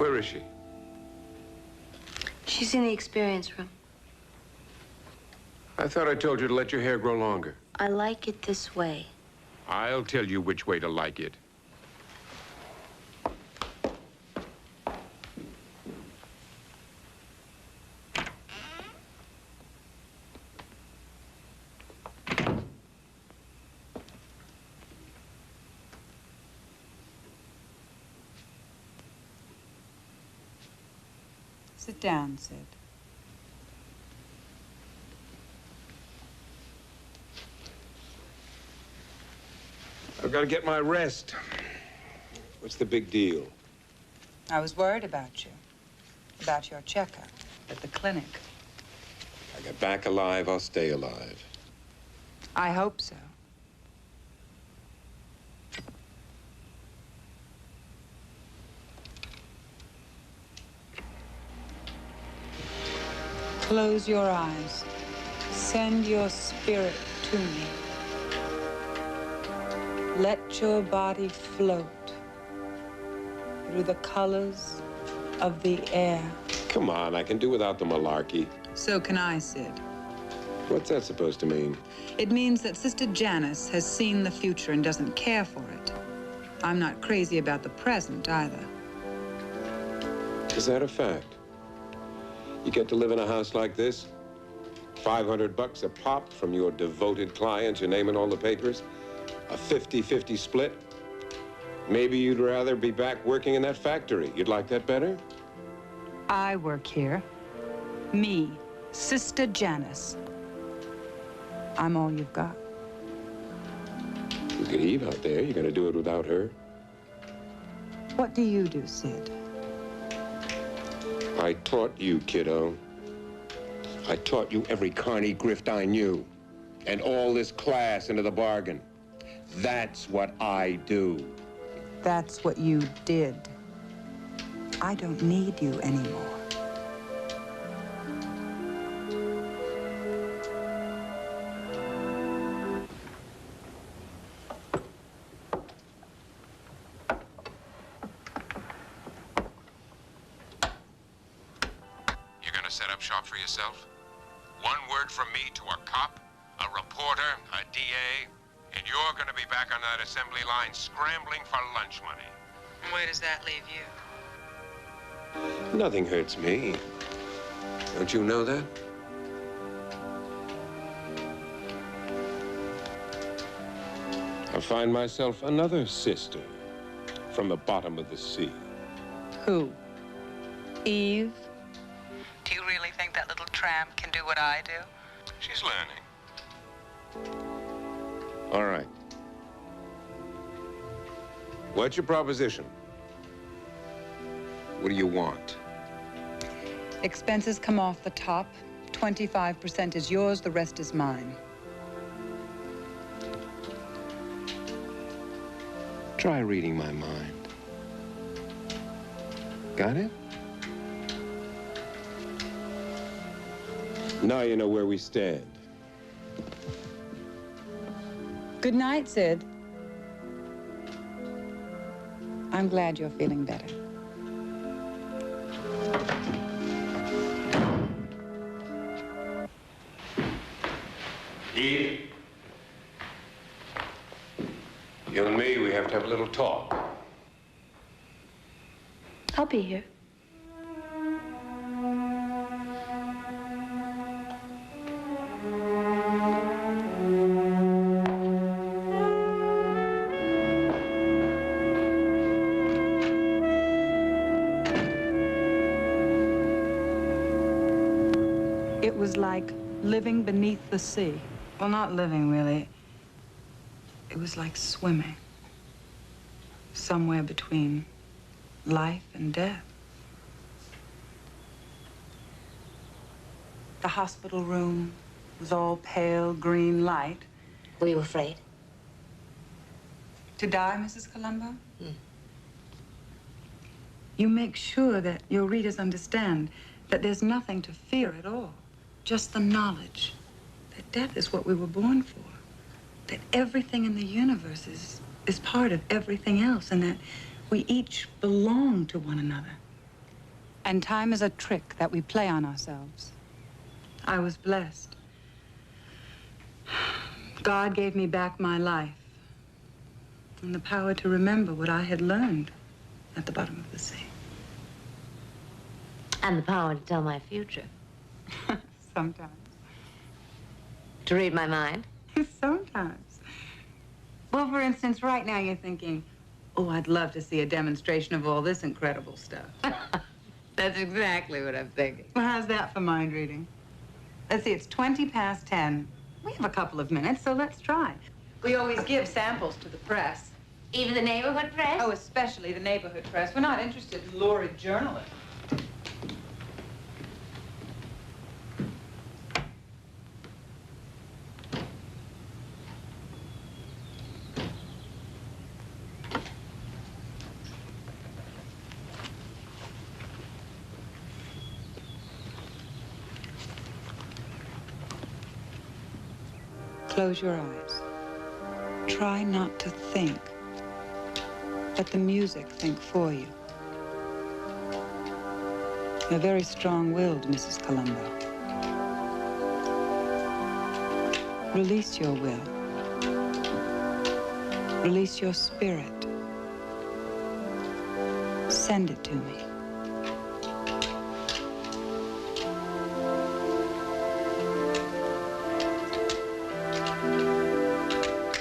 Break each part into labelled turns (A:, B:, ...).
A: Where is she?
B: She's in the experience room.
A: I thought I told you to let your hair grow longer.
B: I like it this way.
A: I'll tell you which way to like it.
C: Sit down, Sid.
A: I've got to get my rest. What's the big deal?
C: I was worried about you. About your checkup at the clinic.
A: I get back alive, I'll stay alive.
C: I hope so. Close your eyes. Send your spirit to me. Let your body float through the colors of the air.
A: Come on, I can do without the malarkey.
C: So can I, Sid.
A: What's that supposed to mean?
C: It means that Sister Janice has seen the future and doesn't care for it. I'm not crazy about the present, either.
A: Is that a fact? You get to live in a house like this? $500 a pop from your devoted clients, your name in all the papers? A 50-50 split? Maybe you'd rather be back working in that factory. You'd like that better?
C: I work here. Me, Sister Janice. I'm all you've got.
A: You could eat out there. You're gonna do it without her.
C: What do you do, Sid?
A: I taught you, kiddo. I taught you every carny grift I knew. And all this class into the bargain. That's what I do.
C: That's what you did. I don't need you anymore.
A: You're gonna set up shop for yourself? One word from me to a cop, a reporter, a DA, and you're gonna be back on that assembly line scrambling for lunch money.
C: Where does that leave you?
A: Nothing hurts me. Don't you know that? I find myself another sister from the bottom of the sea.
C: Who? Eve? Do you really think that little tramp can do what I do?
A: She's learning. All right. What's your proposition? What do you want?
C: Expenses come off the top. 25% is yours, the rest is mine.
A: Try reading my mind. Got it? Now you know where we stand.
C: Good night, Sid. I'm glad you're feeling better.
A: Eve? You and me, we have to have a little talk.
B: I'll be here.
C: It was like living beneath the sea. Well, not living, really. It was like swimming. Somewhere between life and death. The hospital room was all pale green light.
B: Were you afraid?
C: To die, Mrs. Columbo? You make sure that your readers understand that there's nothing to fear at all. Just the knowledge that death is what we were born for. That everything in the universe is part of everything else, and that we each belong to one another. And time is a trick that we play on ourselves. I was blessed. God gave me back my life and the power to remember what I had learned at the bottom of the sea.
B: And the power to tell my future.
C: Sometimes.
B: To read my mind.
C: Sometimes. Well, for instance, right now you're thinking, oh, I'd love to see a demonstration of all this incredible stuff.
B: That's exactly what I'm thinking.
C: Well, how's that for mind reading? Let's see, it's 10:20. We have a couple of minutes, so let's try. We always give samples to the press.
B: Even the neighborhood press?
C: Oh, especially the neighborhood press. We're not interested in lurid journalism. Close your eyes. Try not to think. Let the music think for you. You're very strong-willed, Mrs. Columbo. Release your will. Release your spirit. Send it to me.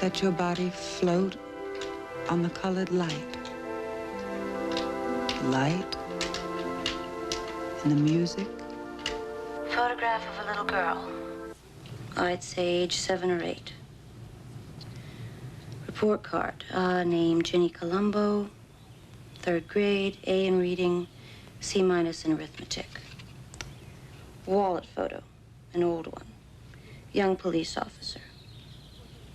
C: Let your body float on the colored light. The light and the music.
B: Photograph of a little girl. I'd say age 7 or 8. Report card. Name Jenny Columbo. 3rd grade, A in reading, C- in arithmetic. Wallet photo, an old one. Young police officer.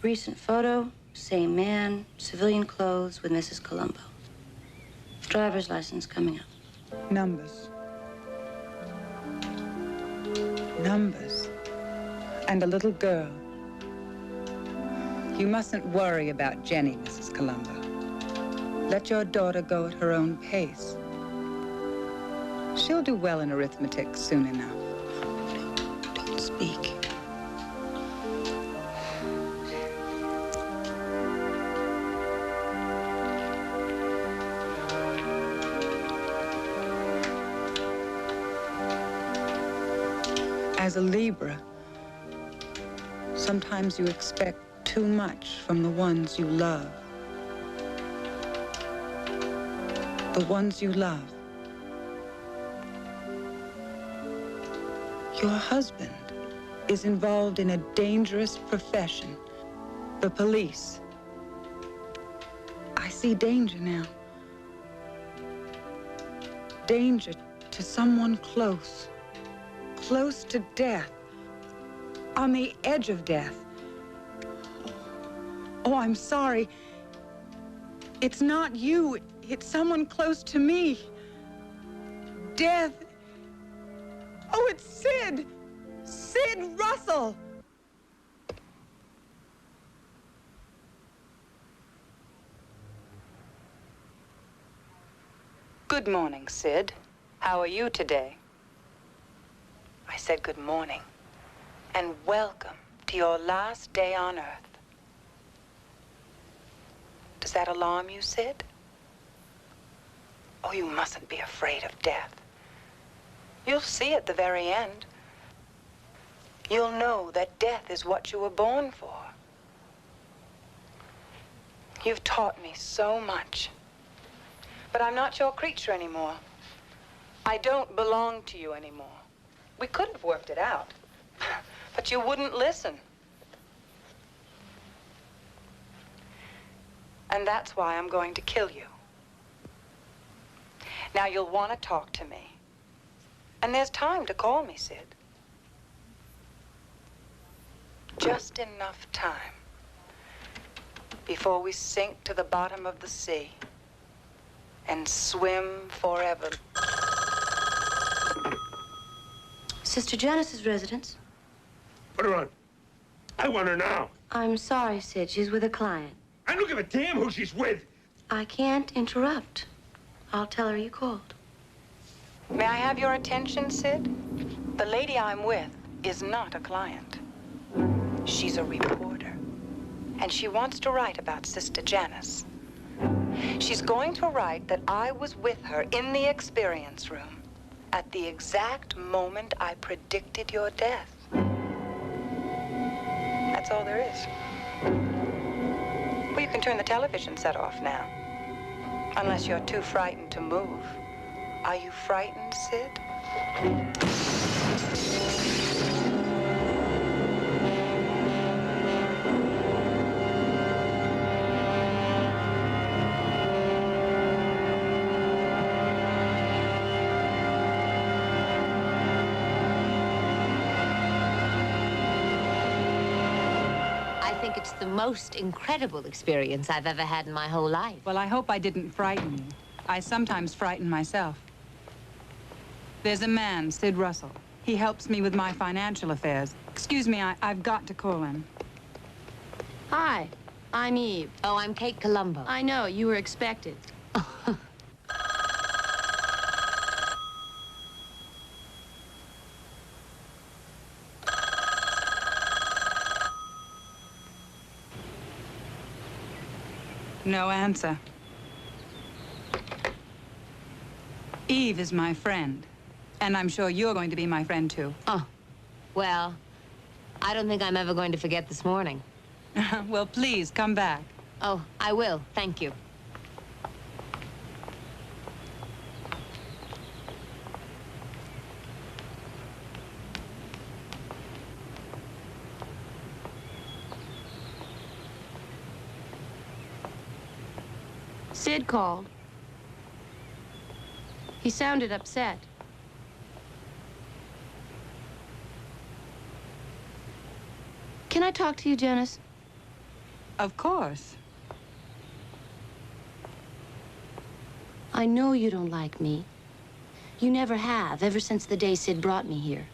B: Recent photo, same man, civilian clothes with Mrs. Columbo. Driver's license coming up.
C: Numbers. Numbers. And a little girl. You mustn't worry about Jenny, Mrs. Columbo. Let your daughter go at her own pace. She'll do well in arithmetic soon enough. Don't speak. As a Libra, sometimes you expect too much from the ones you love. The ones you love. Your husband is involved in a dangerous profession, the police. I see danger now. Danger to someone close. Close to death, on the edge of death. Oh, I'm sorry. It's not you. It's someone close to me. Death. Oh, it's Sid. Sid Russell. Good morning, Sid. How are you today? I said good morning, and welcome to your last day on Earth. Does that alarm you, Sid? Oh, you mustn't be afraid of death. You'll see at the very end. You'll know that death is what you were born for. You've taught me so much, but I'm not your creature anymore. I don't belong to you anymore. We could have worked it out, but you wouldn't listen. And that's why I'm going to kill you. Now, you'll want to talk to me. And there's time to call me, Sid. Just enough time before we sink to the bottom of the sea and swim forever.
B: Sister Janice's residence.
A: Put her on. I want her now.
B: I'm sorry, Sid. She's with a client.
A: I don't give a damn who she's with.
B: I can't interrupt. I'll tell her you called.
C: May I have your attention, Sid? The lady I'm with is not a client. She's a reporter. And she wants to write about Sister Janice. She's going to write that I was with her in the experience room at the exact moment I predicted your death. That's all there is. Well, you can turn the television set off now. Unless you're too frightened to move. Are you frightened, Sid?
D: I think it's the most incredible experience I've ever had in my whole life.
C: Well, I hope I didn't frighten you. I sometimes frighten myself. There's a man, Sid Russell. He helps me with my financial affairs. Excuse me, I've got to call him.
E: Hi, I'm Eve.
D: Oh, I'm Kate Columbo.
E: I know, you were expected.
C: No answer. Eve is my friend. And I'm sure you're going to be my friend, too.
D: Oh, well, I don't think I'm ever going to forget this morning.
C: Well, please, come back.
D: Oh, I will. Thank you.
E: Sid called. He sounded upset. Can I talk to you, Janice?
C: Of course.
E: I know you don't like me. You never have, ever since the day Sid brought me here.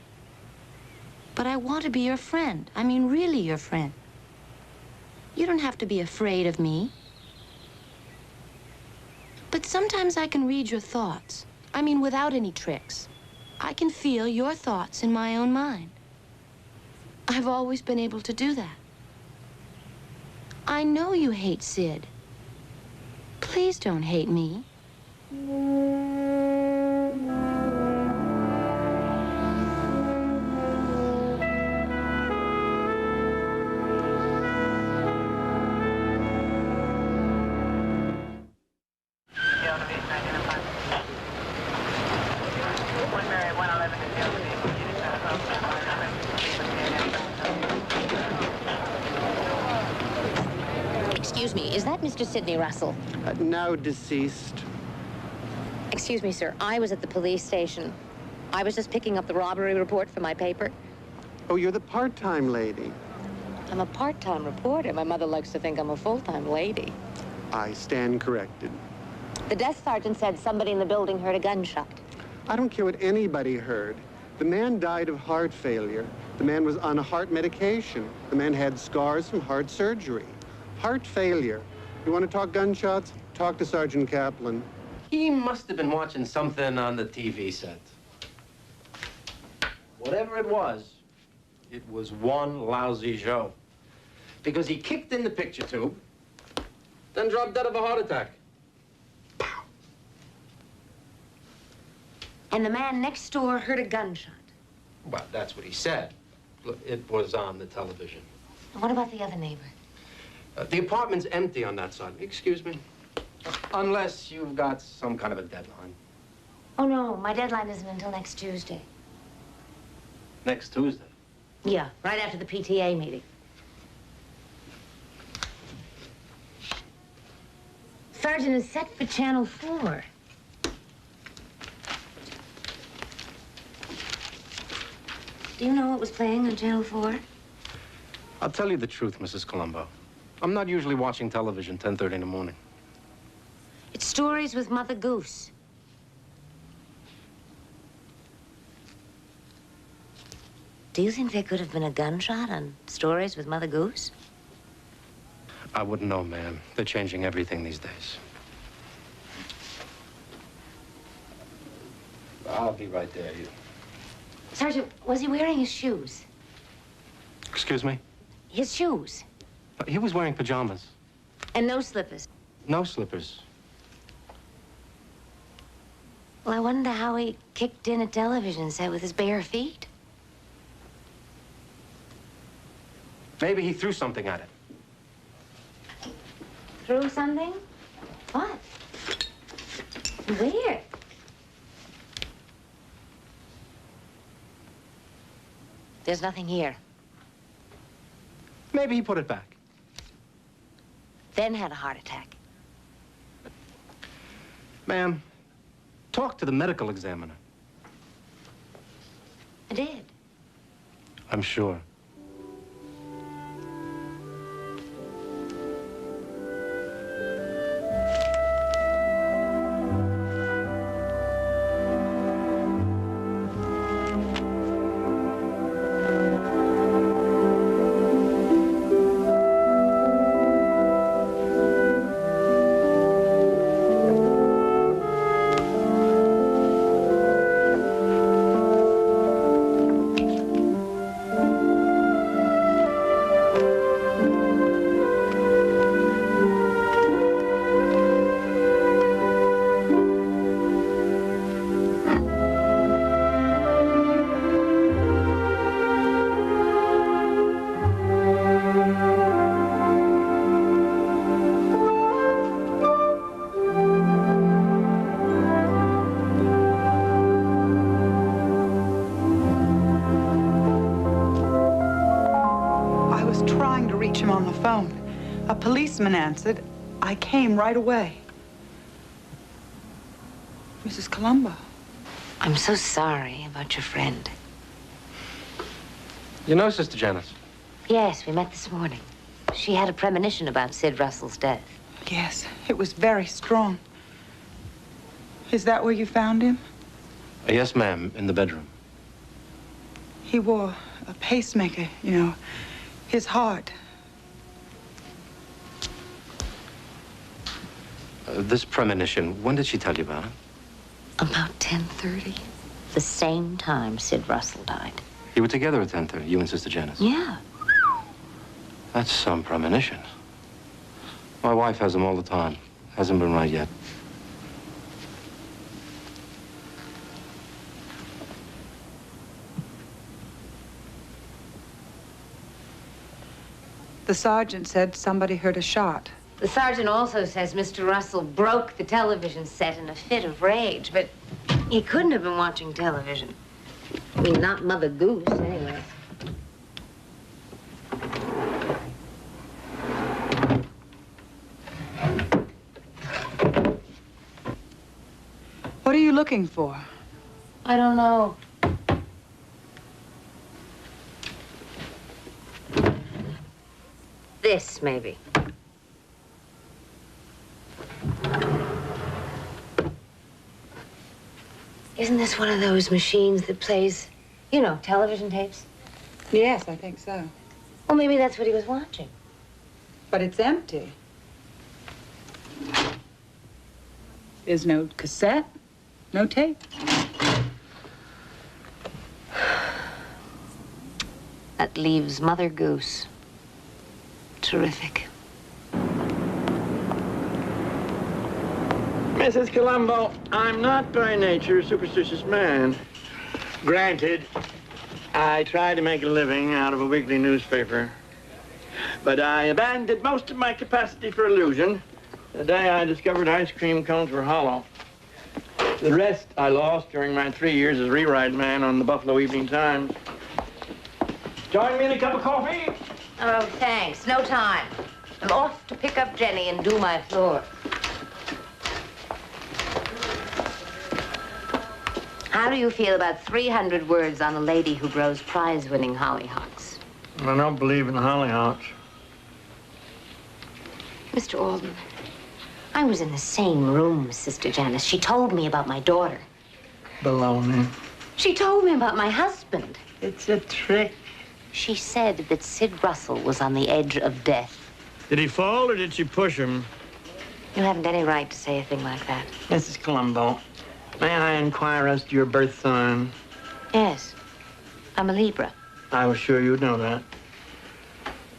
E: But I want to be your friend. I mean, really your friend. You don't have to be afraid of me. But sometimes I can read your thoughts. I mean, without any tricks. I can feel your thoughts in my own mind. I've always been able to do that. I know you hate Sid. Please don't hate me.
D: Excuse me, is that Mr. Sidney Russell?
F: Now deceased.
D: Excuse me, sir. I was at the police station. I was just picking up the robbery report for my paper.
F: Oh, you're the part-time lady.
D: I'm a part-time reporter. My mother likes to think I'm a full-time lady.
F: I stand corrected.
D: The desk sergeant said somebody in the building heard a gunshot.
F: I don't care what anybody heard. The man died of heart failure. The man was on heart medication. The man had scars from heart surgery. Heart failure. You want to talk gunshots? Talk to Sergeant Kaplan.
G: He must have been watching something on the TV set. Whatever it was one lousy show. Because he kicked in the picture tube, then dropped dead of a heart attack. Pow.
D: And the man next door heard a gunshot.
G: Well, that's what he said. Look, it was on the television.
D: What about the other neighbor?
G: The apartment's empty on that side. Excuse me. Unless you've got some kind of a deadline.
D: Oh, no, my deadline isn't until next Tuesday.
G: Next Tuesday.
D: Yeah, right after the PTA meeting. Sergeant is set for Channel 4. Do you know what was playing on Channel 4?
G: I'll tell you the truth, Mrs. Columbo. I'm not usually watching television 10:30 in the morning.
D: It's Stories with Mother Goose. Do you think there could have been a gunshot on Stories with Mother Goose?
G: I wouldn't know, ma'am. They're changing everything these days. I'll be right there.
D: Sergeant, was he wearing his shoes?
G: Excuse me?
D: His shoes.
G: He was wearing pajamas.
D: And no slippers.
G: No slippers.
D: Well, I wonder how he kicked in a television set with his bare feet.
G: Maybe he threw something at it.
D: Threw something? What? Where? There's nothing here.
G: Maybe he put it back.
D: Then had a heart attack.
G: Ma'am, talk to the medical examiner.
D: I did.
G: I'm sure.
C: A policeman answered. I came right away. Mrs. Columbo.
D: I'm so sorry about your friend.
G: You know Sister Janice?
D: Yes, we met this morning. She had a premonition about Sid Russell's death.
C: Yes, it was very strong. Is that where you found him?
G: Yes, ma'am, in the bedroom.
C: He wore a pacemaker, you know, his heart.
G: This premonition, when did she tell you about it?
D: About 10:30. The same time Sid Russell died.
G: You were together at 10:30, you and Sister Janice?
D: Yeah.
G: That's some premonition. My wife has them all the time. Hasn't been right yet.
C: The sergeant said somebody heard a shot.
D: The sergeant also says Mr. Russell broke the television set in a fit of rage, but he couldn't have been watching television. I mean, not Mother Goose, anyway.
C: What are you looking for?
D: I don't know. This, maybe. Isn't this one of those machines that plays, you know, television tapes?
C: Yes, I think so.
D: Well, maybe that's what he was watching.
C: But it's empty. There's no cassette, no tape.
D: That leaves Mother Goose. Terrific.
H: Mrs. Columbo, I'm not by nature a superstitious man. Granted, I try to make a living out of a weekly newspaper. But I abandoned most of my capacity for illusion the day I discovered ice cream cones were hollow. The rest I lost during my 3 years as rewrite man on the Buffalo Evening Times. Join me in a cup of coffee?
D: Oh, thanks. No time. I'm off to pick up Jenny and do my floor. How do you feel about 300 words on a lady who grows prize-winning hollyhocks?
H: I don't believe in hollyhocks.
D: Mr. Alden, I was in the same room with Sister Janice. She told me about my daughter.
H: Baloney.
D: She told me about my husband.
H: It's a trick.
D: She said that Sid Russell was on the edge of death.
H: Did he fall or did she push him?
D: You haven't any right to say a thing like that.
H: Mrs. Columbo, May I inquire as to your birth sign?
E: Yes, I'm a Libra.
H: I was sure you'd know that.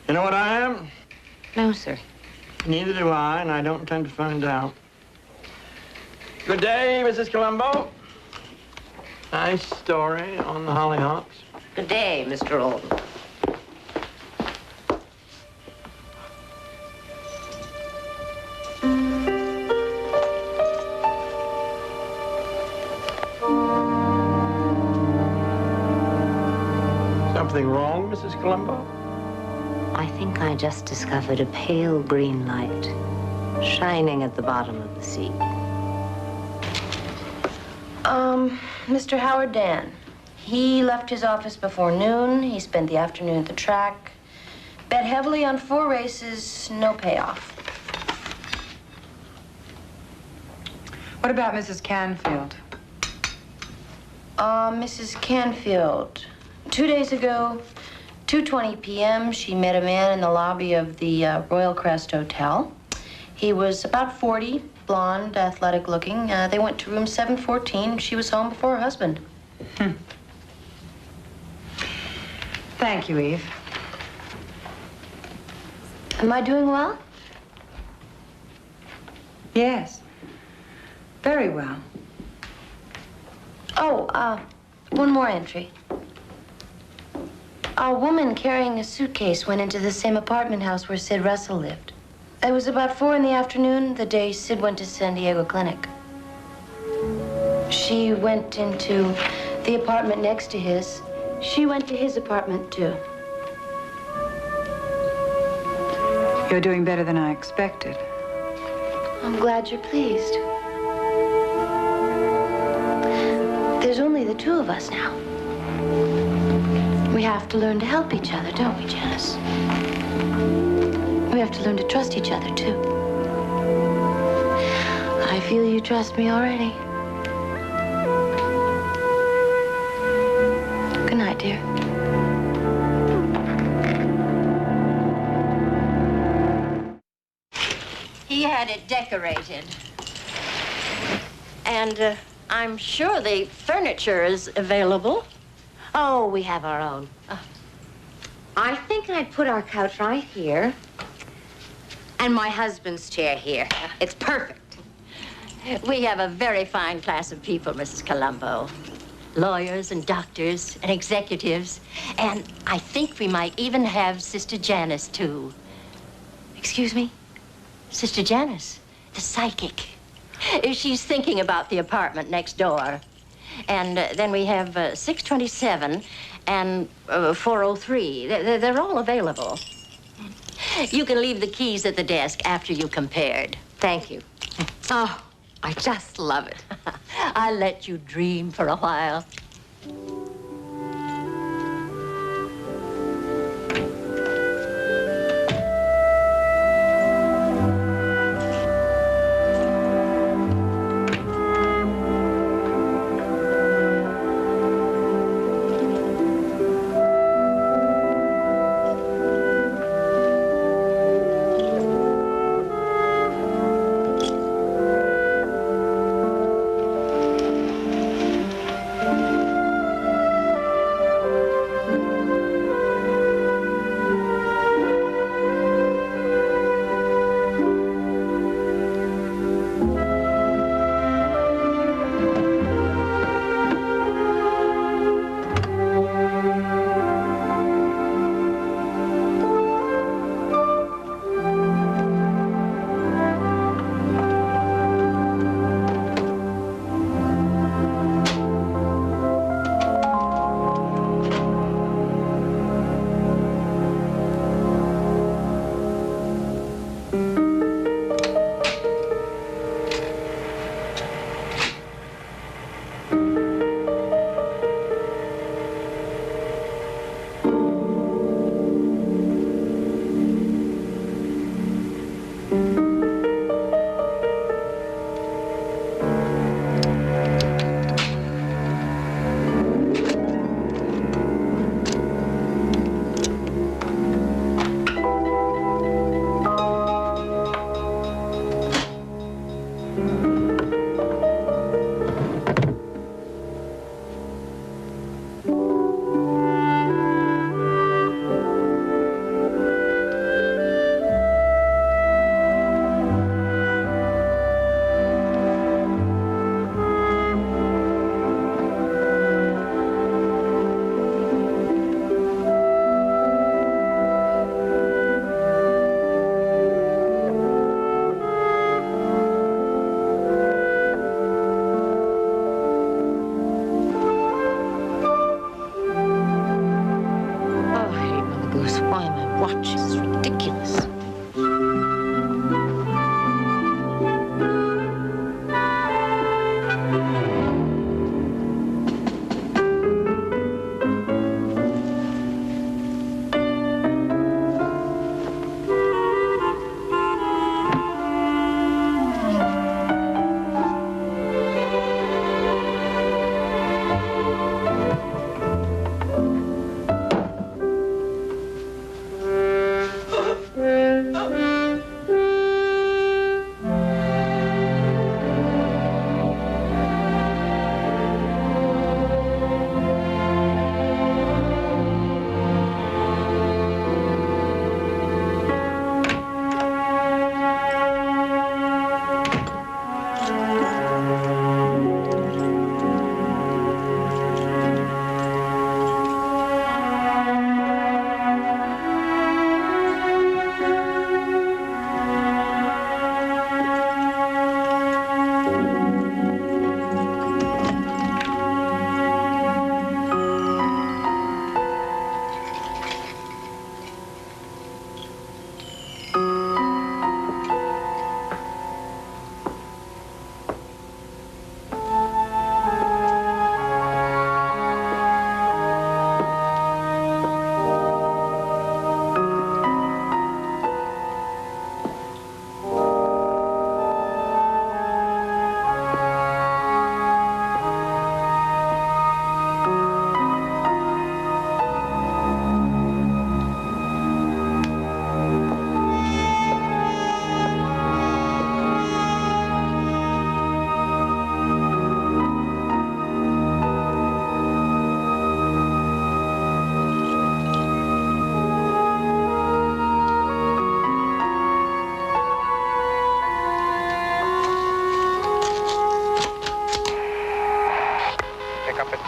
H: You know what I am?
E: No, sir.
H: Neither do I, and I don't intend to find out. Good day, Mrs. Columbo. Nice story on the Hollyhocks.
D: Good day, Mr. Alden.
H: Something wrong, Mrs. Columbo?
D: I think I just discovered a pale green light shining at the bottom of the sea.
E: Mr. Howard Dan. He left his office before noon. He spent the afternoon at the track. Bet heavily on 4 races, no payoff.
C: What about Mrs. Canfield?
E: Mrs. Canfield. 2 days ago, 2:20 p.m., she met a man in the lobby of the Royal Crest Hotel. He was about 40, blonde, athletic looking. They went to room 714. She was home before her husband.
C: Thank you, Eve.
E: Am I doing well?
C: Yes. Very well.
E: Oh, one more entry. A woman carrying a suitcase went into the same apartment house where Sid Russell lived. It was about 4 in the afternoon, the day Sid went to San Diego Clinic. She went into the apartment next to his. She went to his apartment, too.
C: You're doing better than I expected.
E: I'm glad you're pleased. There's only the 2 of us now. We have to learn to help each other, don't we, Janice? We have to learn to trust each other, too. I feel you trust me already. Good night, dear.
I: He had it decorated. And I'm sure the furniture is available.
D: Oh, we have our own. I think I'd put our couch right here. And my husband's chair here. It's perfect.
I: We have a very fine class of people, Mrs. Columbo. Lawyers and doctors and executives. And I think we might even have Sister Janice, too. Excuse me? Sister Janice, the psychic. She's thinking about the apartment next door. And then we have 627 and 403. They're all available. You can leave the keys at the desk after you compared.
D: Thank you. Oh, I just love it.
I: I'll let you dream for a while.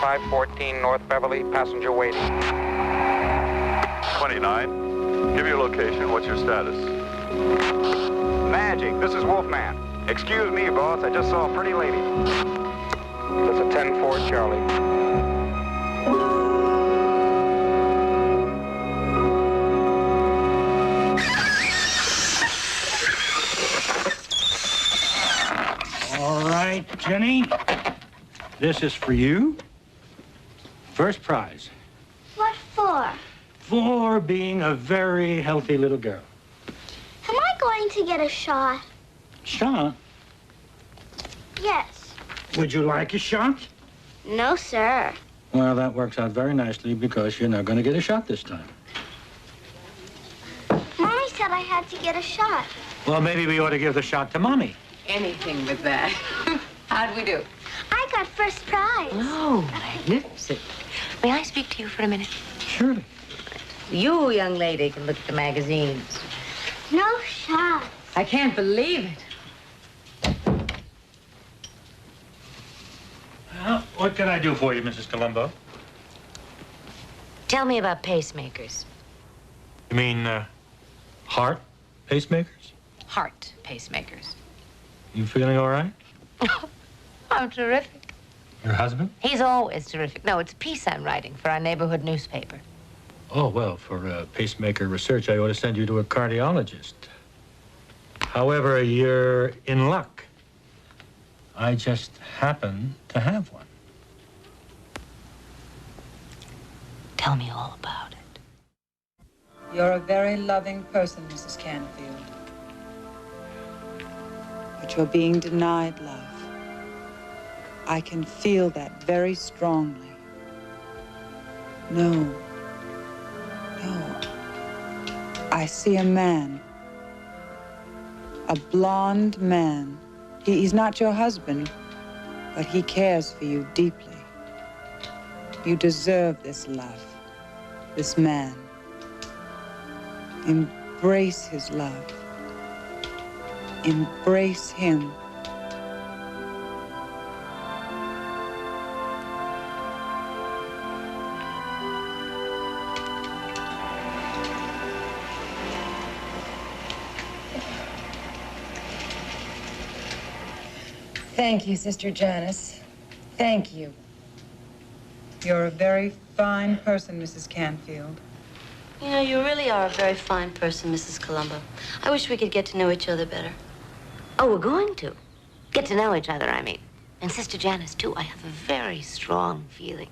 J: 514 North Beverly, passenger waiting.
K: 29. Give your location. What's your status?
J: Magic, this is Wolfman. Excuse me, boss, I just saw a pretty lady. This is 10-4, Charlie.
H: All right, Jenny. This is for you. First prize.
L: What for?
H: For being a very healthy little girl.
L: Am I going to get a shot?
H: Shot?
L: Yes.
H: Would you like a shot?
L: No, sir.
H: Well, that works out very nicely because you're not going to get a shot this time.
L: Mommy said I had to get a shot.
H: Well, maybe we ought to give the shot to Mommy.
D: Anything but that. How'd we do?
L: I got first prize.
D: Oh, magnificent. May I speak to you for a minute?
H: Surely.
D: You, young lady, can look at the magazines.
L: No shot.
D: I can't believe it.
H: Well, what can I do for you, Mrs. Columbo?
D: Tell me about pacemakers.
H: You mean, heart pacemakers?
D: Heart pacemakers.
H: You feeling all right?
D: I'm terrific.
H: Your husband?
D: He's always terrific. No, it's a piece I'm writing for our neighborhood newspaper.
H: Oh, well, for pacemaker research, I ought to send you to a cardiologist. However, you're in luck. I just happen to have one.
D: Tell me all about it.
C: You're a very loving person, Mrs. Canfield. But you're being denied love. I can feel that very strongly. No. I see a man. A blonde man. He's not your husband, but he cares for you deeply. You deserve this love, this man. Embrace his love. Embrace him. Thank you, Sister Janice. Thank you. You're a very fine person, Mrs. Canfield.
B: You know, you really are a very fine person, Mrs. Columbo. I wish we could get to know each other better.
D: Oh, we're going to. Get to know each other, I mean. And Sister Janice, too, I have a very strong feeling.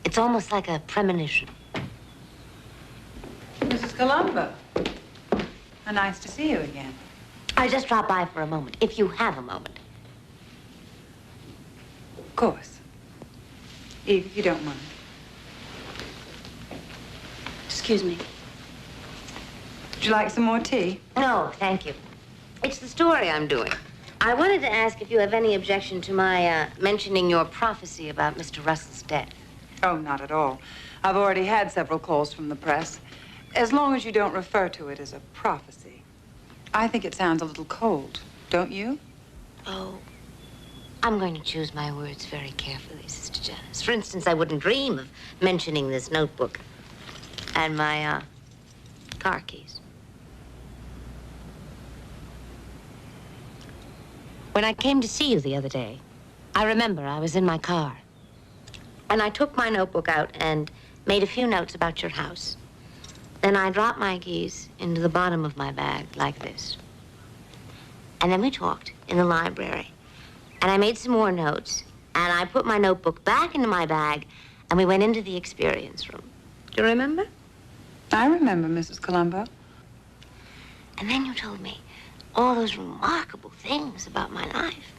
D: It's almost like a premonition.
C: Mrs. Columbo. Nice to see you again.
D: I just dropped by for a moment, if you have a moment.
C: Of course. Eve, if you don't mind.
B: Excuse me.
C: Would you like some more tea?
D: No, thank you. It's the story I'm doing. I wanted to ask if you have any objection to my mentioning your prophecy about Mr. Russell's death.
C: Oh, not at all. I've already had several calls from the press. As long as you don't refer to it as a prophecy. I think it sounds a little cold, don't you?
D: Oh, I'm going to choose my words very carefully, Sister Janice. For instance, I wouldn't dream of mentioning this notebook and my car keys. When I came to see you the other day, I remember I was in my car. And I took my notebook out and made a few notes about your house. Then I dropped my keys into the bottom of my bag like this. And then we talked in the library. And I made some more notes. And I put my notebook back into my bag. And we went into the experience room. Do you remember?
C: I remember, Mrs. Columbo.
D: And then you told me all those remarkable things about my life.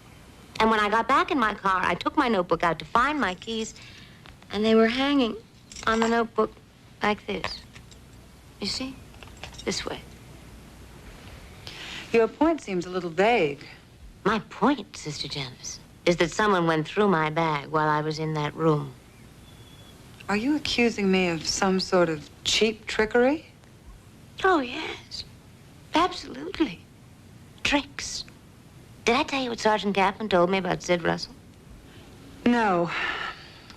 D: And when I got back in my car, I took my notebook out to find my keys, and they were hanging on the notebook like this. You see? This way.
C: Your point seems a little vague.
D: My point, Sister Janice, is that someone went through my bag while I was in that room.
C: Are you accusing me of some sort of cheap trickery?
D: Oh, yes. Absolutely. Tricks. Did I tell you what Sergeant Kaplan told me about Sid Russell?
C: No.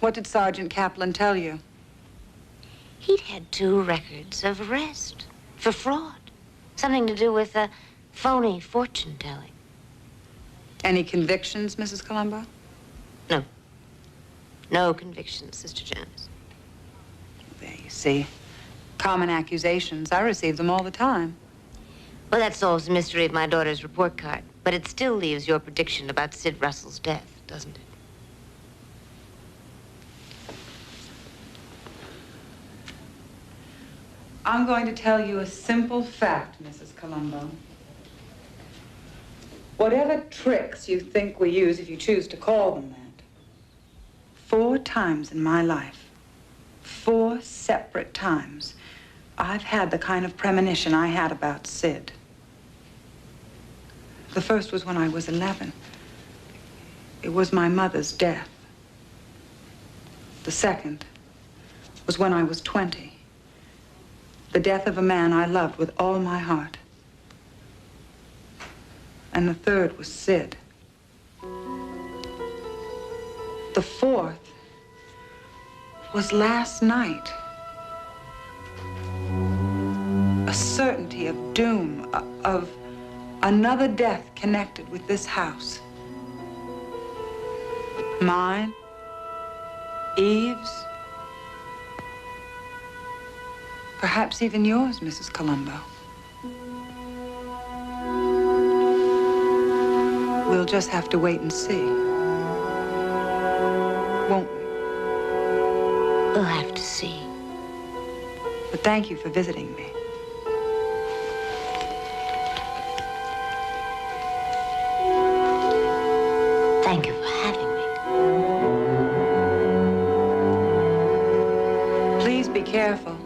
C: What did Sergeant Kaplan tell you?
D: He'd had 2 records of arrest for fraud. Something to do with phony fortune-telling.
C: Any convictions, Mrs. Columbo?
D: No. No convictions, Sister Janice.
C: There, you see. Common accusations. I receive them all the time.
D: Well, that solves the mystery of my daughter's report card. But it still leaves your prediction about Sid Russell's death, doesn't it?
C: I'm going to tell you a simple fact, Mrs. Columbo. Whatever tricks you think we use, if you choose to call them that, 4 times in my life, 4 separate times, I've had the kind of premonition I had about Sid. The first was when I was 11. It was my mother's death. The second was when I was 20. The death of a man I loved with all my heart. And the third was Sid. The fourth was last night. A certainty of doom, of another death connected with this house. Mine, Eve's, perhaps even yours, Mrs. Columbo. We'll just have to wait and see. Won't we?
D: We'll have to see.
C: But thank you for visiting me.
D: Thank you for having me.
C: Please be careful.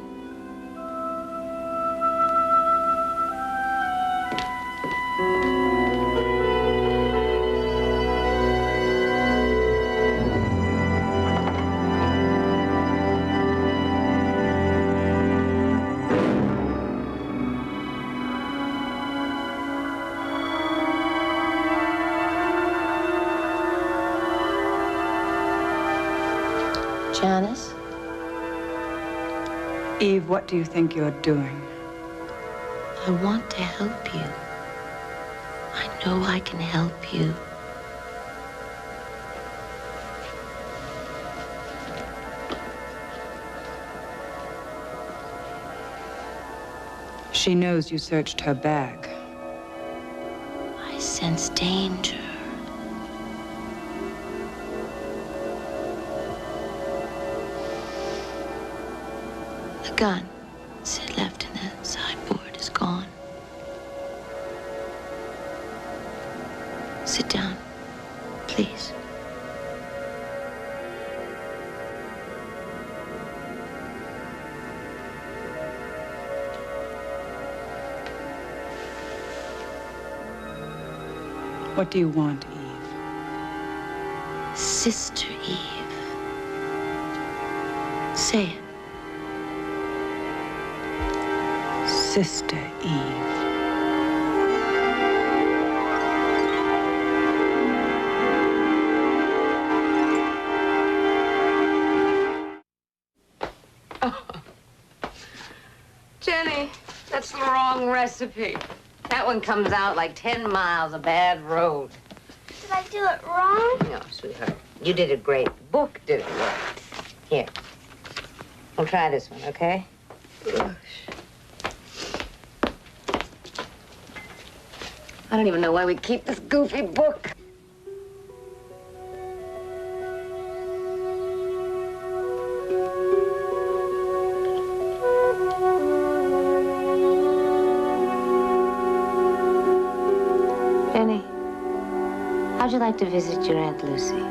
E: Janice?
C: Eve, what do you think you're doing?
D: I want to help you. I know I can help you.
C: She knows you searched her bag.
D: I sense danger. The gun Sid left in the sideboard is gone. Sit down, please.
C: What do you want, Eve?
D: Sister Eve. Say it.
C: Sister Eve.
D: Jenny, that's the wrong recipe. That one comes out like 10 miles of bad road.
L: Did I do it wrong?
D: No, sweetheart. You did it great. The book did it right. Here. We'll try this one, okay? I don't even know why we keep this goofy book. Jenny, how'd you like to visit your Aunt Lucy?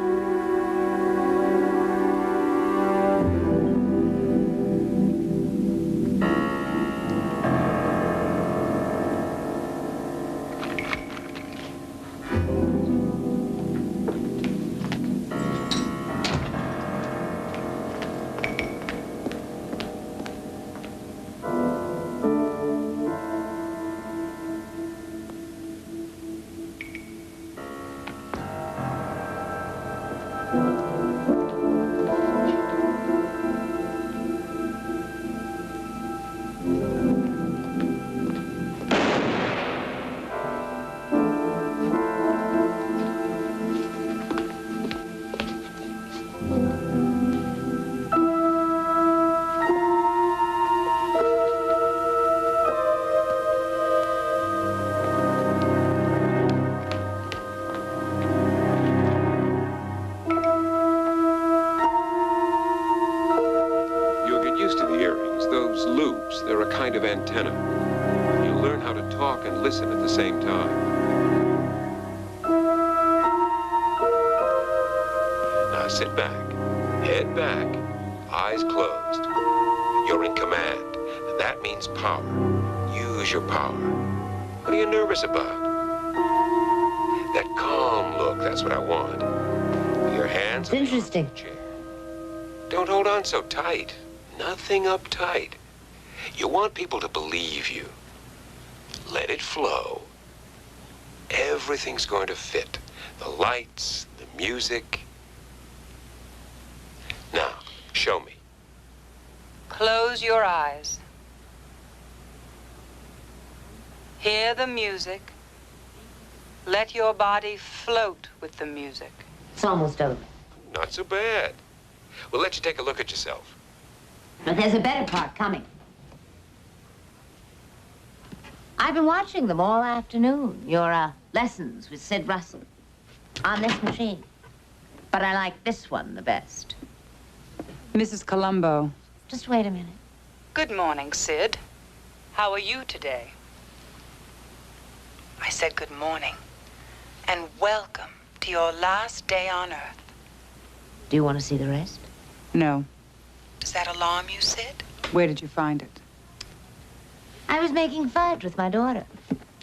A: tubes. They're a kind of antenna. You learn how to talk and listen at the same time. Now sit back, head back, eyes closed. You're in command. That means power. Use your power. What are you nervous about? That calm look, that's what I want. Your hands on the arms of the chair. Don't hold on so tight. Nothing uptight. You want people to believe you. Let it flow. Everything's going to fit. The lights, the music. Now, show me.
M: Close your eyes. Hear the music. Let your body float with the music.
D: It's almost over.
A: Not so bad. We'll let you take a look at yourself.
D: But there's a better part coming. I've been watching them all afternoon, your lessons with Sid Russell on this machine. But I like this one the best.
C: Mrs. Columbo.
D: Just wait a minute.
M: Good morning, Sid. How are you today? I said good morning. And welcome to your last day on Earth.
D: Do you want to see the rest?
C: No.
M: Does that alarm you, Sid?
C: Where did you find it?
D: I was making fudge with my daughter,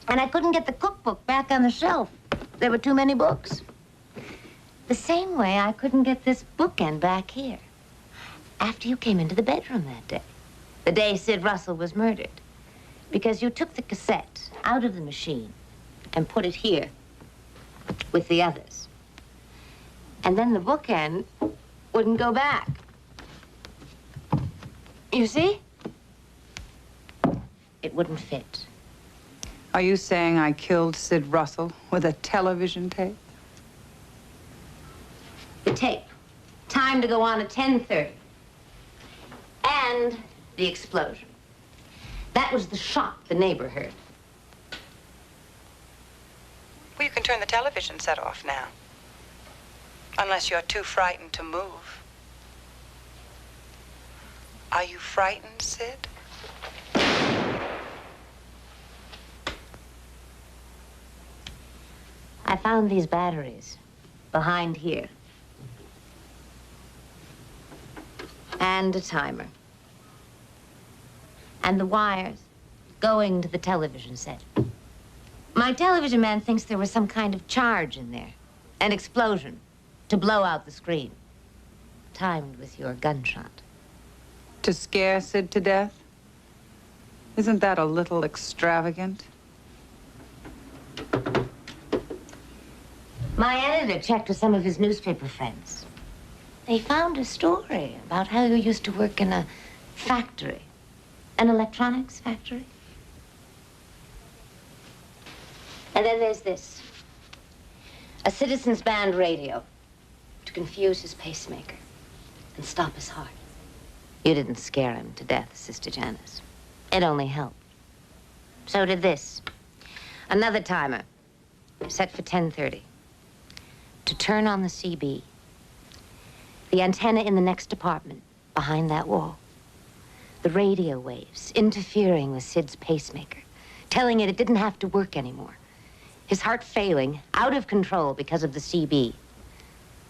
D: and I couldn't get the cookbook back on the shelf. There were too many books. The same way I couldn't get this bookend back here. After you came into the bedroom that day, the day Sid Russell was murdered, because you took the cassette out of the machine and put it here with the others. And then the bookend wouldn't go back. You see? It wouldn't fit.
C: Are you saying I killed Sid Russell with a television tape?
D: The tape. Time to go on at 10:30. And the explosion. That was the shot the neighbor heard.
M: Well, you can turn the television set off now. Unless you're too frightened to move. Are you frightened, Sid?
D: I found these batteries behind here. And a timer. And the wires going to the television set. My television man thinks there was some kind of charge in there. An explosion to blow out the screen. Timed with your gunshot.
C: To scare Sid to death? Isn't that a little extravagant?
D: My editor checked with some of his newspaper friends. They found a story about how you used to work in a factory. An electronics factory. And then there's this. A citizen's band radio to confuse his pacemaker and stop his heart. You didn't scare him to death, Sister Janice. It only helped. So did this. Another timer, set for 10:30. To turn on the CB. The antenna in the next apartment, behind that wall. The radio waves interfering with Sid's pacemaker, telling it didn't have to work anymore. His heart failing, out of control because of the CB.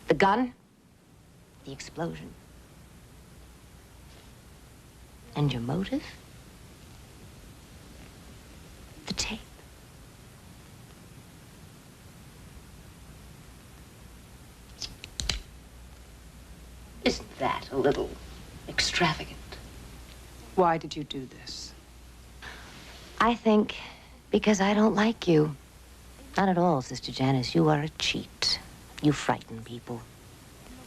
D: The gun, the explosion. And your motive? The tape. Isn't that a little extravagant?
C: Why did you do this?
D: I think because I don't like you. Not at all, Sister Janice. You are a cheat. You frighten people.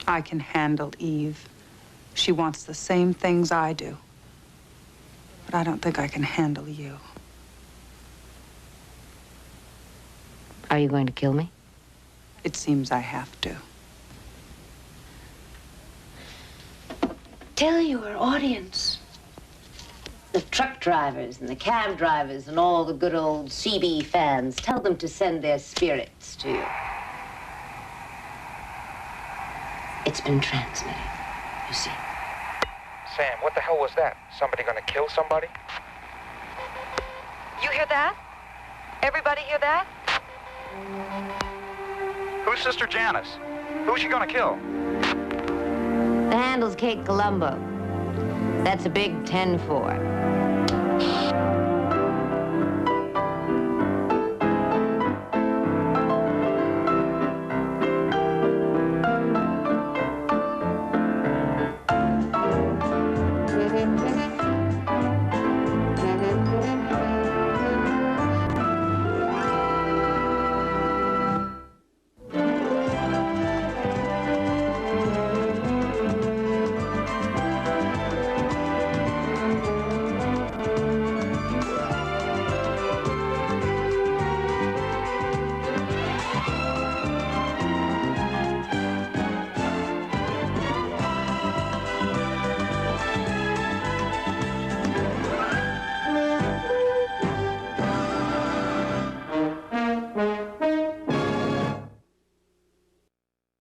C: I can handle Eve. She wants the same things I do. But I don't think I can handle you.
D: Are you going to kill me?
C: It seems I have to.
D: Tell your audience. The truck drivers and the cab drivers and all the good old CB fans, tell them to send their spirits to you. It's been transmitted, you see.
N: Sam, what the hell was that? Somebody gonna kill somebody?
M: You hear that? Everybody hear that?
J: Who's Sister Janice? Who's she gonna kill?
D: The handle's Kate Columbo. That's a big 10-4.